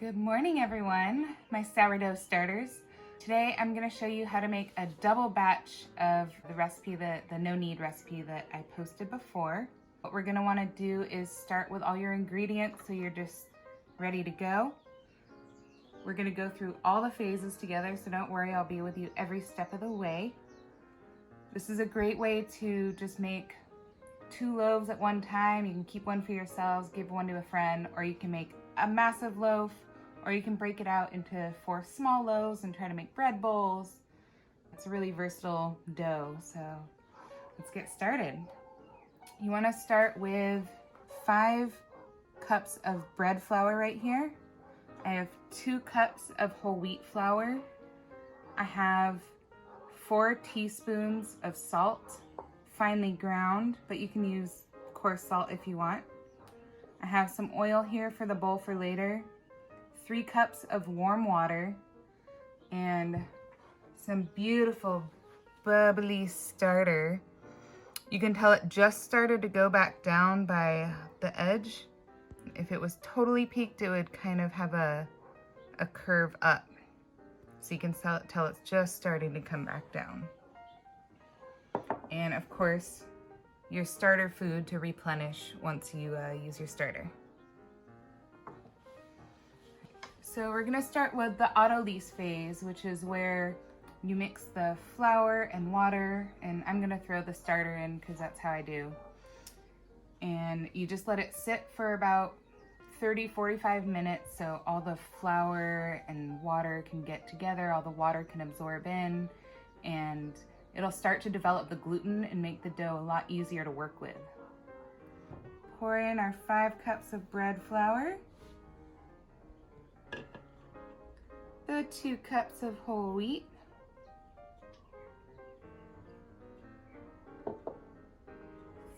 Good morning, everyone, my sourdough starters. Today I'm going to show you how to make a double batch of the recipe, the no knead recipe that I posted before. What we're going to want to do is start with all your ingredients so you're just ready to go. We're going to go through all the phases together, so don't worry, I'll be with you every step of the way. This is a great way to just make 2 loaves at one time. You can keep one for yourselves, give one to a friend, or you can make a massive loaf, or you can break it out into 4 small loaves and try to make bread bowls. It's a really versatile dough, so let's get started. You want to start with 5 cups of bread flour right here. I have 2 cups of whole wheat flour. I have 4 teaspoons of salt, finely ground, but you can use coarse salt if you want. I have some oil here for the bowl for later, 3 cups of warm water, and some beautiful bubbly starter. You can tell it just started to go back down by the edge. If it was totally peaked, it would kind of have a curve up. So you can tell it's just starting to come back down. And of course, your starter food to replenish once you use your starter. So we're gonna start with the autolyse phase, which is where you mix the flour and water, and I'm gonna throw the starter in because that's how I do. And you just let it sit for about 30-45 minutes so all the flour and water can get together, all the water can absorb in, and it'll start to develop the gluten and make the dough a lot easier to work with. Pour in our 5 cups of bread flour, the 2 cups of whole wheat,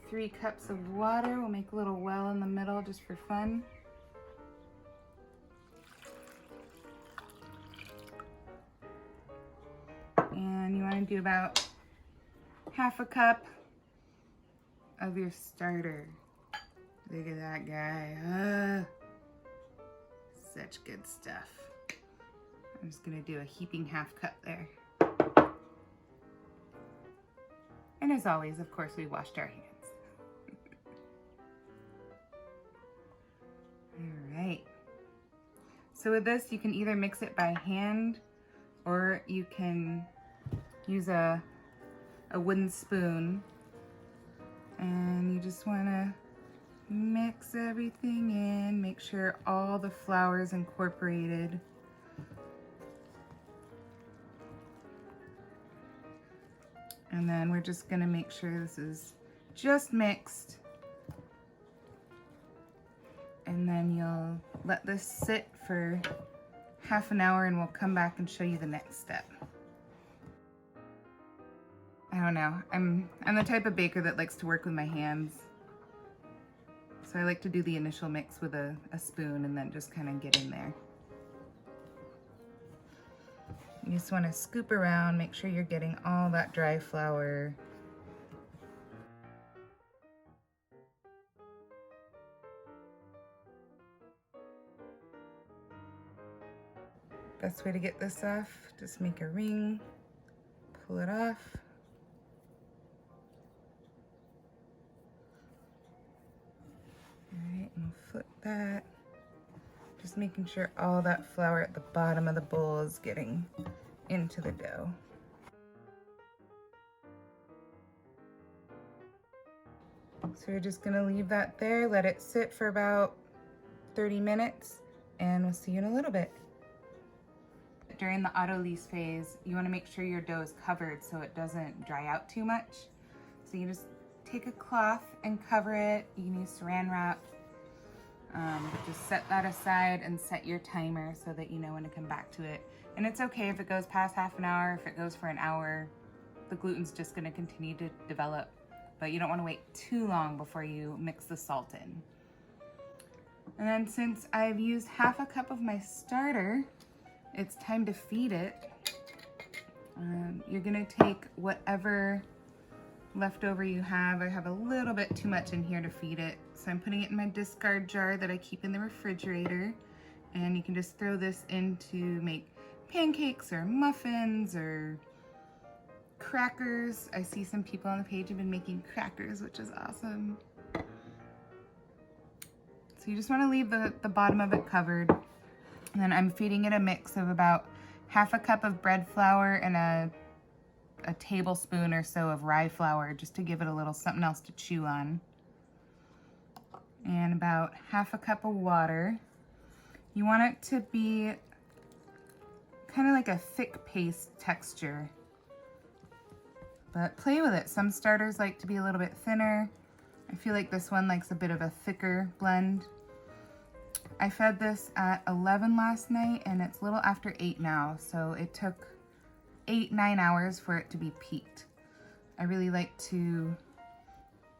three cups of water. We'll make a little well in the middle just for fun. And you want to do about 1/2 cup of your starter. Look at that guy. Such good stuff. I'm just gonna do a heaping 1/2 cup there. And as always, of course, we washed our hands. All right. So with this, you can either mix it by hand or you can use a wooden spoon, and you just want to mix everything in, make sure all the flour is incorporated. And then we're just going to make sure this is just mixed, and then you'll let this sit for 1/2 hour and we'll come back and show you the next step. I don't know, I'm the type of baker that likes to work with my hands. So I like to do the initial mix with a spoon and then just kind of get in there. You just want to scoop around, make sure you're getting all that dry flour. Best way to get this off, just make a ring, pull it off. Alright, and we'll flip that. Just making sure all that flour at the bottom of the bowl is getting into the dough. So we're just gonna leave that there, let it sit for about 30 minutes, and we'll see you in a little bit. During the autolyse phase, you wanna make sure your dough is covered so it doesn't dry out too much. So you just take a cloth and cover it. You can use saran wrap. But just set that aside and set your timer so that you know when to come back to it. And it's okay if it goes past 1/2 hour, if it goes for an hour, the gluten's just gonna continue to develop. But you don't wanna wait too long before you mix the salt in. And then since I've used 1/2 cup of my starter, it's time to feed it. You're gonna take whatever leftover you have. I have a little bit too much in here to feed it, so I'm putting it in my discard jar that I keep in the refrigerator, And you can just throw this in to make pancakes or muffins or crackers. I see some people on the page have been making crackers, which is awesome. So you just want to leave the bottom of it covered. And then I'm feeding it a mix of about half a cup of bread flour and a tablespoon or so of rye flour, just to give it a little something else to chew on. And about half a cup of water. You want it to be kind of like a thick paste texture, but play with it. Some starters like to be a little bit thinner. I feel like this one likes a bit of a thicker blend. I fed this at 11 last night and it's a little after 8 now, so it took 8-9 hours for it to be peaked. I really like to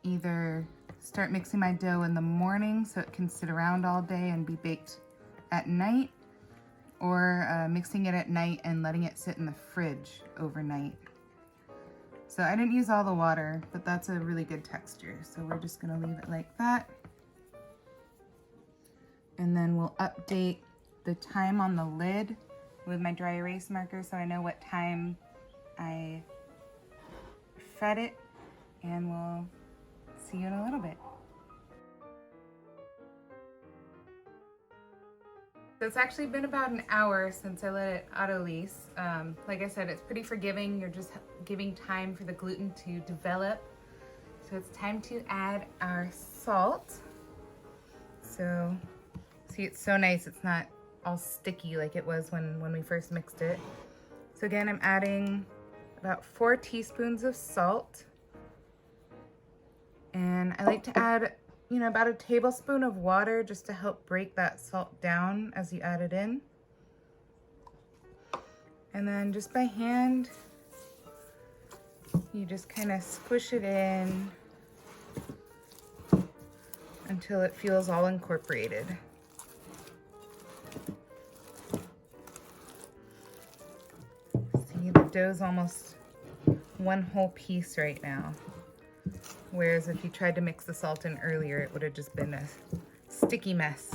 either start mixing my dough in the morning so it can sit around all day and be baked at night, or mixing it at night and letting it sit in the fridge overnight. So I didn't use all the water, but that's a really good texture. So we're just gonna leave it like that. And then we'll update the time on the lid with my dry erase marker so I know what time I fed it, and we'll see you in a little bit. So it's actually been about an hour since I let it auto-lease. Like I said, it's pretty forgiving. You're just giving time for the gluten to develop. So it's time to add our salt. So see, it's so nice. It's not all sticky like it was when we first mixed it. So again, I'm adding about 4 teaspoons of salt. And I like to add, you know, about a tablespoon of water just to help break that salt down as you add it in. And then just by hand, you just kind of squish it in until it feels all incorporated. See, the dough's almost one whole piece right now. Whereas if you tried to mix the salt in earlier, it would have just been a sticky mess.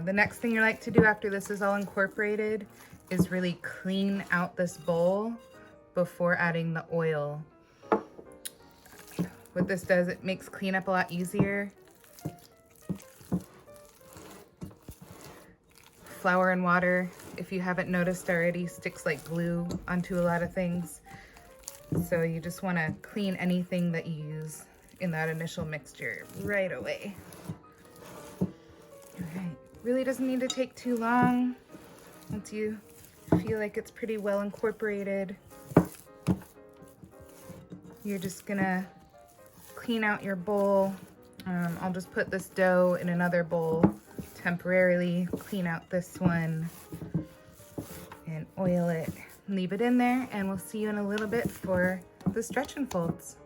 The next thing you like to do after this is all incorporated is really clean out this bowl before adding the oil. What this does, it makes cleanup a lot easier. Flour and water, if you haven't noticed already, sticks like glue onto a lot of things. So you just want to clean anything that you use in that initial mixture right away. All right, really doesn't need to take too long. Once you feel like it's pretty well incorporated, you're just gonna clean out your bowl. I'll just put this dough in another bowl temporarily, clean out this one, and oil it. Leave it in there, and we'll see you in a little bit for the stretch and folds.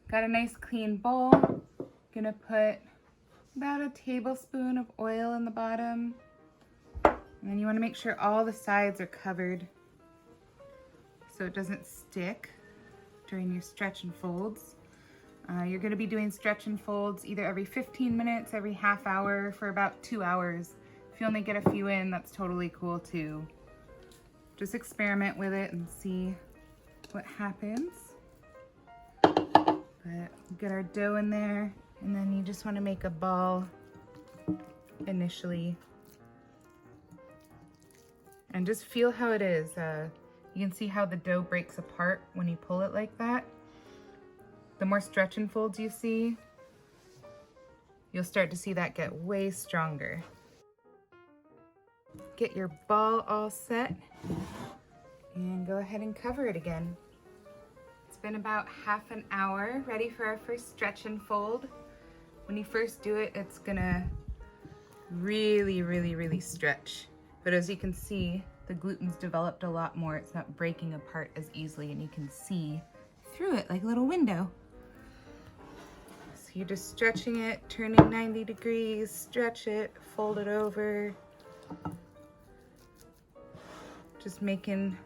Got a nice clean bowl. Gonna put about a tablespoon of oil in the bottom. And then you want to make sure all the sides are covered so it doesn't stick during your stretch and folds. You're going to be doing stretch and folds either every 15 minutes, every half hour for about 2 hours. If you only get a few in, that's totally cool too. Just experiment with it and see what happens. But get our dough in there, and then you just want to make a ball initially. And just feel how it is. You can see how the dough breaks apart when you pull it like that. The more stretch and folds you see, you'll start to see that get way stronger. Get your ball all set and go ahead and cover it again. It's been about half an hour, ready for our first stretch and fold. When you first do it, it's gonna really stretch. But as you can see, the gluten's developed a lot more. It's not breaking apart as easily, and you can see through it like a little window. So you're just stretching it, turning 90 degrees, stretch it, fold it over. Just making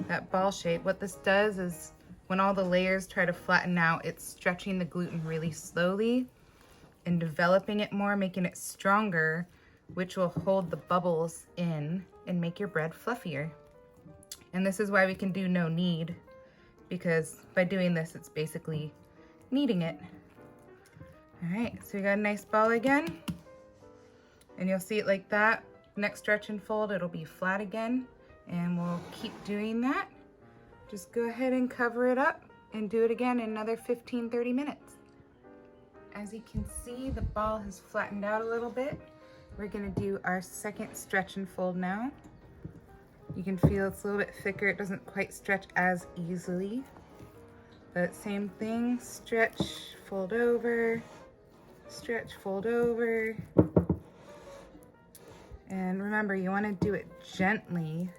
that ball shape. What this does is when all the layers try to flatten out, it's stretching the gluten really slowly and developing it more, making it stronger, which will hold the bubbles in and make your bread fluffier. And this is why we can do no knead, because by doing this, it's basically kneading it. All right, so we got a nice ball again, and you'll see it like that. Next stretch and fold, it'll be flat again, and we'll keep doing that. Just go ahead and cover it up and do it again in another 15-30 minutes. As you can see, the ball has flattened out a little bit. We're gonna do our second stretch and fold now. You can feel it's a little bit thicker. It doesn't quite stretch as easily. But same thing, stretch, fold over, stretch, fold over. And remember, you wanna do it gently.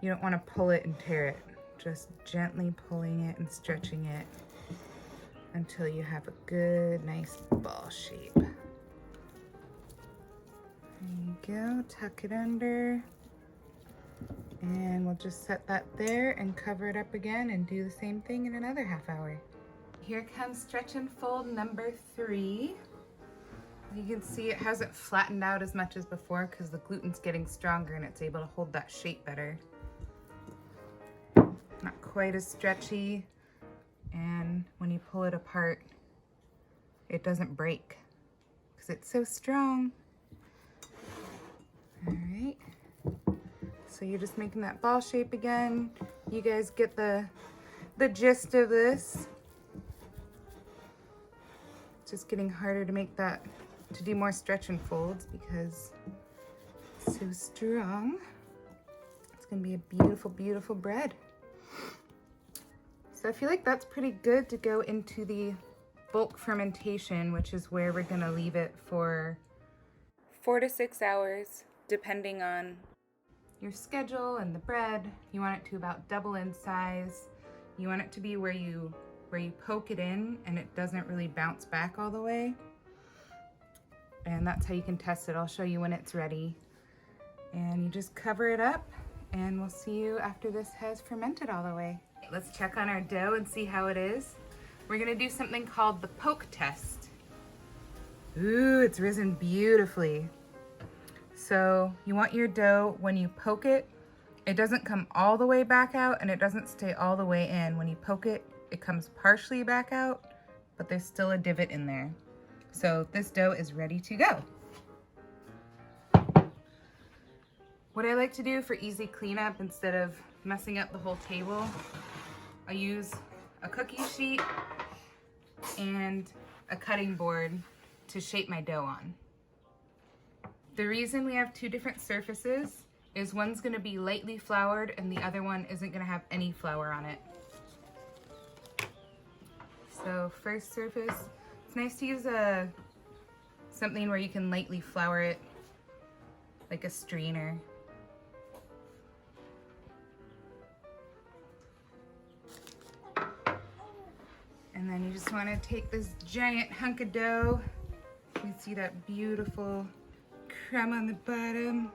You don't wanna pull it and tear it. Just gently pulling it and stretching it until you have a good, nice ball shape. There you go, tuck it under. And we'll just set that there and cover it up again and do the same thing in another half hour. Here comes stretch and fold number 3. You can see it hasn't flattened out as much as before because the gluten's getting stronger and it's able to hold that shape better. Not quite as stretchy, and when you pull it apart, it doesn't break because it's so strong. All right, so you're just making that ball shape again. You guys get the gist of this. It's just getting harder to make that, to do more stretch and folds because it's so strong. It's gonna be a beautiful, beautiful bread. So I feel like that's pretty good to go into the bulk fermentation, which is where we're gonna leave it for 4 to 6 hours, depending on your schedule and the bread. You want it to about double in size. You want it to be where you poke it in and it doesn't really bounce back all the way. And that's how you can test it. I'll show you when it's ready. And you just cover it up and we'll see you after this has fermented all the way. Let's check on our dough and see how it is. We're gonna do something called the poke test. Ooh, it's risen beautifully. So you want your dough, when you poke it, it doesn't come all the way back out and it doesn't stay all the way in. When you poke it, it comes partially back out, but there's still a divot in there. So this dough is ready to go. What I like to do for easy cleanup, instead of messing up the whole table, I use a cookie sheet and a cutting board to shape my dough on. The reason we have 2 different surfaces is one's gonna be lightly floured and the other one isn't gonna have any flour on it. So first surface, it's nice to use something where you can lightly flour it, like a strainer. And then you just want to take this giant hunk of dough. You can see that beautiful crumb on the bottom.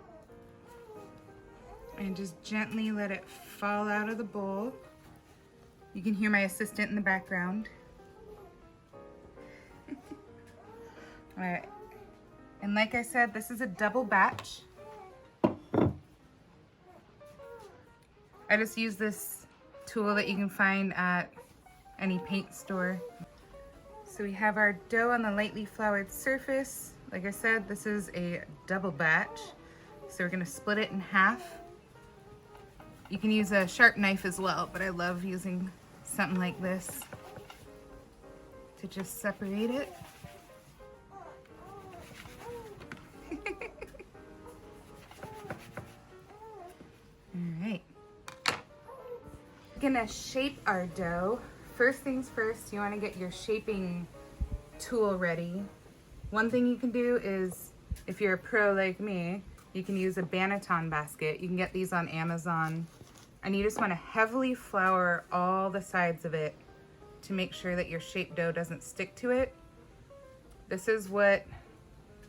And just gently let it fall out of the bowl. You can hear my assistant in the background. All right. And like I said, this is a double batch. I just use this tool that you can find at any paint store. So we have our dough on the lightly floured surface. Like I said, this is a double batch. So we're gonna split it in half. You can use a sharp knife as well, but I love using something like this to just separate it. All right. We're gonna shape our dough. First things first, you want to get your shaping tool ready. One thing you can do is, if you're a pro like me, you can use a banneton basket. You can get these on Amazon. And you just want to heavily flour all the sides of it to make sure that your shaped dough doesn't stick to it. This is what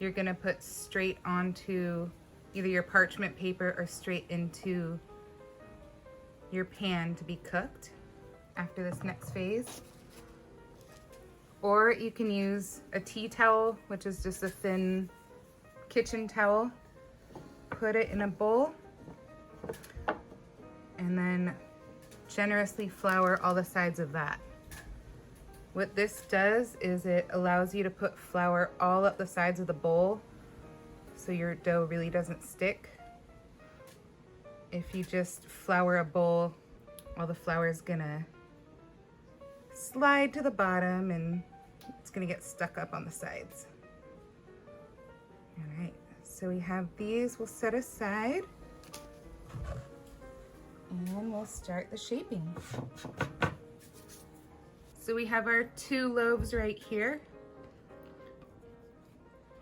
you're going to put straight onto either your parchment paper or straight into your pan to be cooked. after this next phase. Or you can use a tea towel, which is just a thin kitchen towel. Put it in a bowl and then generously flour all the sides of that. What this does is it allows you to put flour all up the sides of the bowl so your dough really doesn't stick. If you just flour a bowl, all the flour is gonna slide to the bottom and it's gonna get stuck up on the sides. All right, so we have these, we'll set aside and we'll start the shaping. So we have our 2 loaves right here.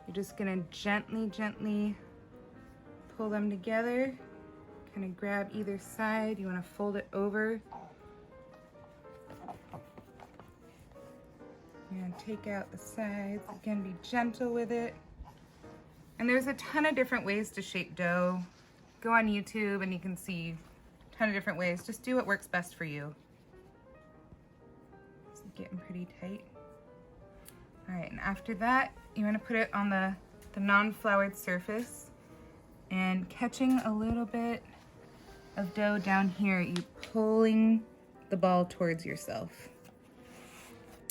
You're just gonna gently pull them together, kind of grab either side. You wanna fold it over. You're gonna take out the sides. Again, be gentle with it. And there's a ton of different ways to shape dough. Go on YouTube and you can see a ton of different ways. Just do what works best for you. It's getting pretty tight. All right, and after that, you want to put it on the non-floured surface and catching a little bit of dough down here, you pulling the ball towards yourself.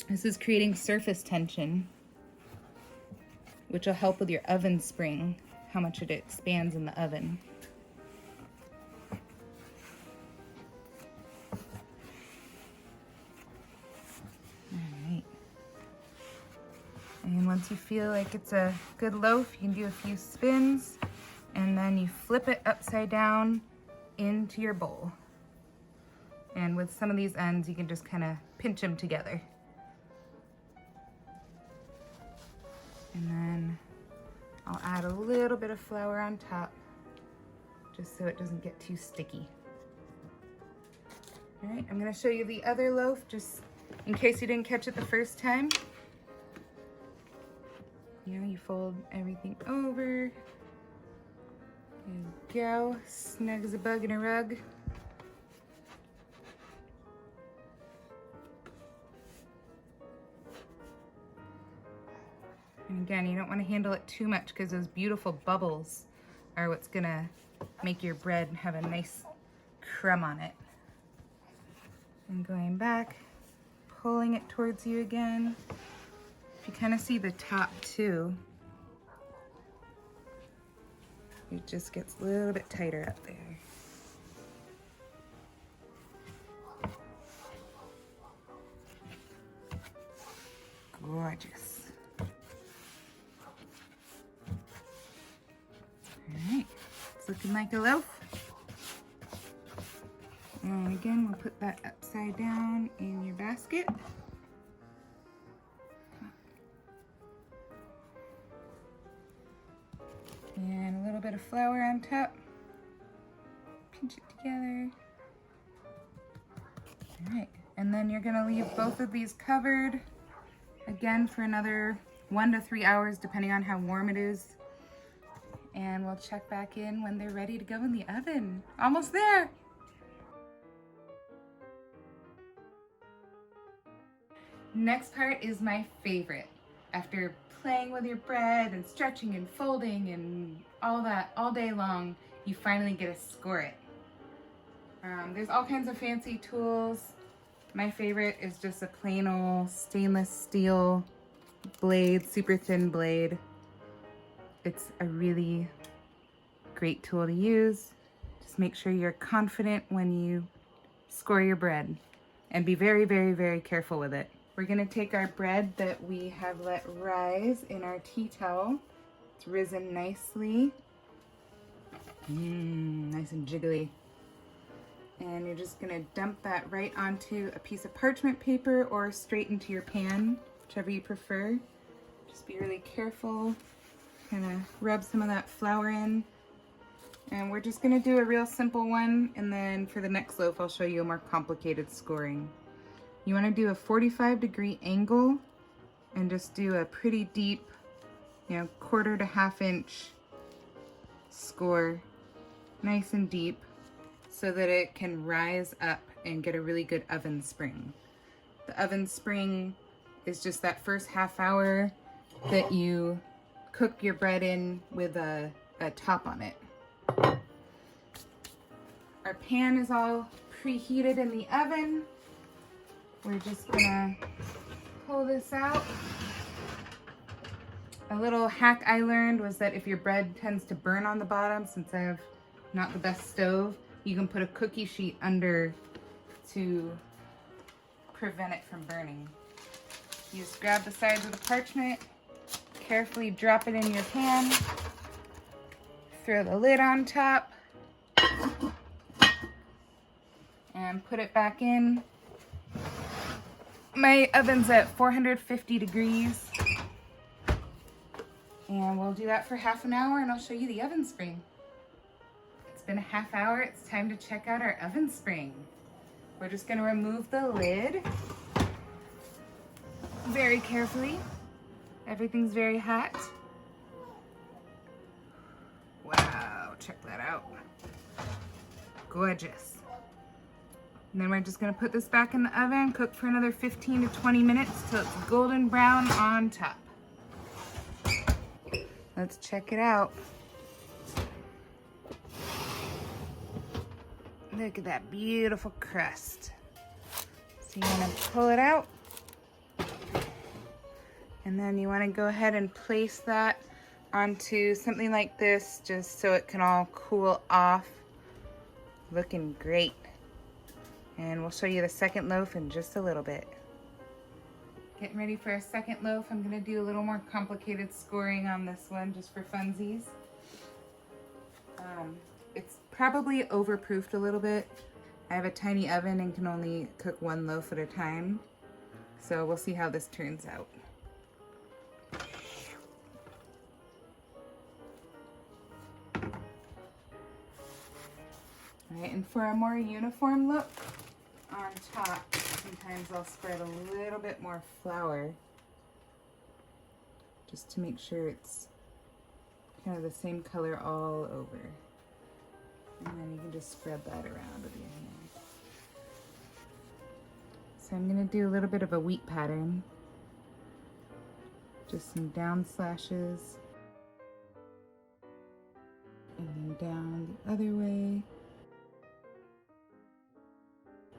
This is creating surface tension, which will help with your oven spring, how much it expands in the oven. And once you feel like it's a good loaf, you can do a few spins and then you flip it upside down into your bowl. And with some of these ends, you can just kind of pinch them together. And then I'll add a little bit of flour on top just so it doesn't get too sticky. All right, I'm gonna show you the other loaf just in case you didn't catch it the first time. You know, you fold everything over. There you go, snug as a bug in a rug. And again, you don't want to handle it too much because those beautiful bubbles are what's gonna make your bread have a nice crumb on it. And going back, pulling it towards you again. You kind of see the top too. It just gets a little bit tighter up there. Gorgeous. All right, it's looking like a loaf. And again, we'll put that upside down in your basket. And a little bit of flour on top. Pinch it together. All right, and then you're gonna leave both of these covered again for another 1 to 3 hours, depending on how warm it is. And we'll check back in when they're ready to go in the oven. Almost there. Next part is my favorite. After playing with your bread and stretching and folding and all that all day long, you finally get to score it. There's all kinds of fancy tools. My favorite is just a plain old stainless steel blade, super thin blade. It's a really great tool to use. Just make sure you're confident when you score your bread and be very, very, very careful with it. We're gonna take our bread that we have let rise in our tea towel. It's risen nicely. Nice and jiggly. And you're just gonna dump that right onto a piece of parchment paper or straight into your pan, whichever you prefer. Just be really careful. Kind of rub some of that flour in. And we're just gonna do a real simple one, and then for the next loaf, I'll show you a more complicated scoring. You want to do a 45-degree angle and just do a pretty deep, 1/4 to 1/2 inch score, nice and deep, so that it can rise up and get a really good oven spring. The oven spring is just that first half hour that you cook your bread in with a top on it. Our pan is all preheated in the oven. We're just gonna pull this out. A little hack I learned was that if your bread tends to burn on the bottom, since I have not the best stove, you can put a cookie sheet under to prevent it from burning. You just grab the sides of the parchment, carefully drop it in your pan, throw the lid on top, and put it back in. My oven's at 450 degrees. And we'll do that for half an hour and I'll show you the oven spring. It's been a half hour. It's time to check out our oven spring. We're just gonna remove the lid very carefully. Everything's very hot. Wow, check that out. Gorgeous. And then we're just gonna put this back in the oven, cook for another 15 to 20 minutes till it's golden brown on top. Let's check it out. Look at that beautiful crust. So you wanna pull it out. And then you wanna go ahead and place that onto something like this just so it can all cool off. Looking great. And we'll show you the second loaf in just a little bit. Getting ready for a second loaf. I'm gonna do a little more complicated scoring on this one just for funsies. It's probably overproofed a little bit. I have a tiny oven and can only cook one loaf at a time. So we'll see how this turns out. All right, and for a more uniform look on top, sometimes I'll spread a little bit more flour just to make sure it's kind of the same color all over. And then you can just spread that around with your hand. So I'm going to do a little bit of a wheat pattern. Just some down slashes. And then down the other way.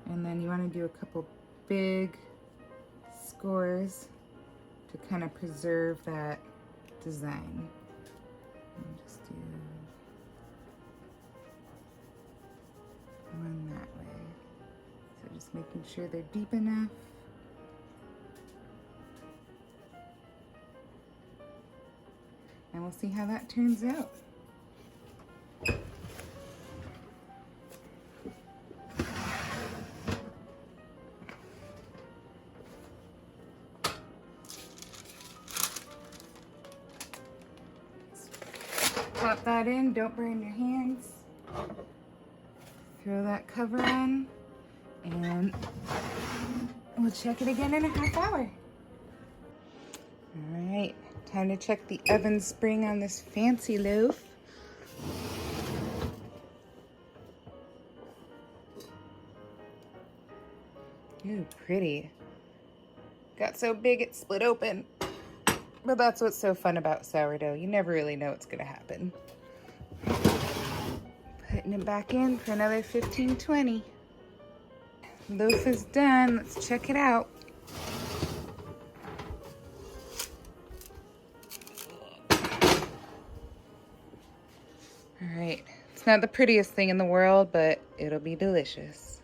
And then you want to do a couple big scores to kind of preserve that design. And just do one that way. So just making sure they're deep enough. And we'll see how that turns out. Pop that in, don't burn your hands. Throw that cover on, and we'll check it again in a half hour. All right, time to check the oven spring on this fancy loaf. Ooh, pretty. Got so big it split open. But that's what's so fun about sourdough. You never really know what's gonna happen. Putting it back in for another 15, 20. Loaf is done. Let's check it out. All right. It's not the prettiest thing in the world, but it'll be delicious.